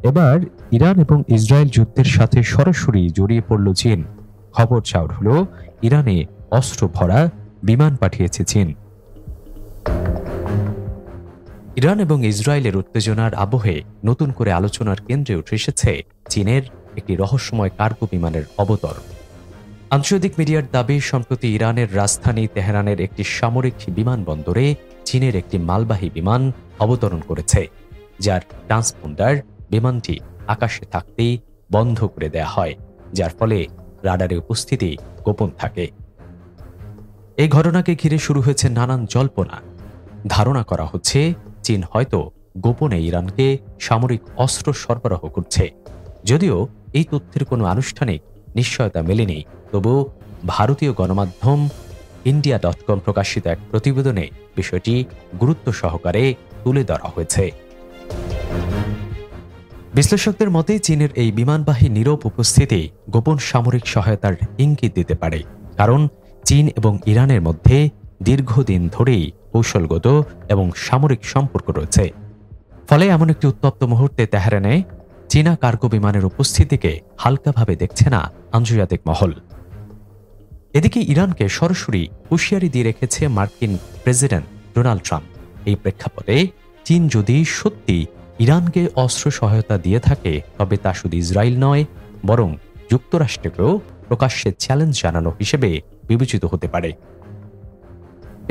এবার ইরান এবং ইসরায়েল যুদ্ধের সাথে সরাসরি জড়িয়ে পড়ল চীন। খবর চাউর হলো ইরানে অস্ত্র ভরা বিমান পাঠিয়েছে চীন। ইরান এবং ইসরায়েলের উত্তেজনার আবহে নতুন করে আলোচনার কেন্দ্রে উঠে এসেছে চীনের একটি রহস্যময় কার্গো বিমানের অবতরণ। আন্তর্জাতিক মিডিয়ার দাবি, সম্প্রতি ইরানের রাজধানী তেহরানের একটি সামরিক বিমানবন্দরে চীনের একটি মালবাহী বিমান অবতরণ করেছে, যার ট্রান্সপন্ডার বিমানটি আকাশে থাকতেই বন্ধ করে দেয়া হয়, যার ফলে রাডারে উপস্থিতি গোপন থাকে। এই ঘটনাকে ঘিরে শুরু হয়েছে নানান জল্পনা। ধারণা করা হচ্ছে চীন হয়তো গোপনে ইরানকে সামরিক অস্ত্র সরবরাহ করছে। যদিও এই তথ্যের কোনো আনুষ্ঠানিক নিশ্চয়তা মেলেনি, তবু ভারতীয় গণমাধ্যম ইন্ডিয়া.com প্রকাশিত এক প্রতিবেদনে বিষয়টি গুরুত্ব সহকারে তুলে ধরা হয়েছে। বিশ্লেষকদের মতে চীনের এই বিমানবাহী নীরব উপস্থিতি গোপন সামরিক সহায়তার ইঙ্গিত দিতে পারে, কারণ চীন এবং ইরানের মধ্যে দীর্ঘদিন ধরেই কৌশলগত এবং সামরিক সম্পর্ক রয়েছে। ফলে এমন একটি উত্তপ্ত মুহূর্তে তেহরানে চীনা কার্গো বিমানের উপস্থিতিকে হালকাভাবে দেখছে না আন্তর্জাতিক মহল। এদিকে ইরানকে সরাসরি হুঁশিয়ারি দিয়ে রেখেছে মার্কিন প্রেসিডেন্ট ডোনাল্ড ট্রাম্প। এই প্রেক্ষাপটে চীন যদি সত্যি ইরানকে অস্ত্র সহায়তা দিয়ে থাকে, তবে তা শুধু ইসরায়েল নয়, বরং যুক্তরাষ্ট্রকেও প্রকাশ্যে চ্যালেঞ্জ জানানো হিসেবে বিবেচিত হতে পারে।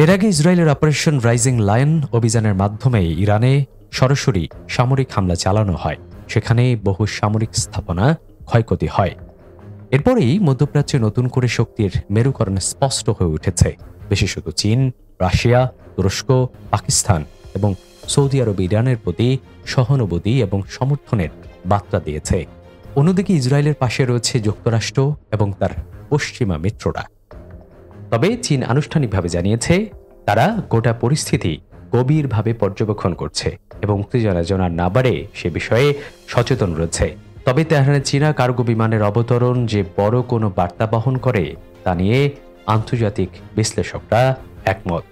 এর আগে ইসরায়েলের অপারেশন রাইজিং লায়ন অভিযানের মাধ্যমে ইরানে সরাসরি সামরিক হামলা চালানো হয়, সেখানে বহু সামরিক স্থাপনা ক্ষয়ক্ষতি হয়। এরপরেই মধ্যপ্রাচ্যে নতুন করে শক্তির মেরুকরণ স্পষ্ট হয়ে উঠেছে। বিশেষত চীন, রাশিয়া, তুরস্ক, পাকিস্তান এবং সৌদি আরব ইরানের প্রতি সহানুভূতি এবং সমর্থনের বার্তা দিয়েছে। অন্যদিকে ইসরায়েলের পাশে রয়েছে যুক্তরাষ্ট্র এবং তার পশ্চিমা মিত্ররা। তবে চীন আনুষ্ঠানিকভাবে জানিয়েছে তারা গোটা পরিস্থিতি গভীরভাবে পর্যবেক্ষণ করছে এবং উত্তেজনা যেন না বাড়ে সে বিষয়ে সচেতন রয়েছে। তবে তেহরানে চীনা কার্গো বিমানের অবতরণ যে বড় কোনো বার্তা বহন করে তা নিয়ে আন্তর্জাতিক বিশ্লেষকরা একমত।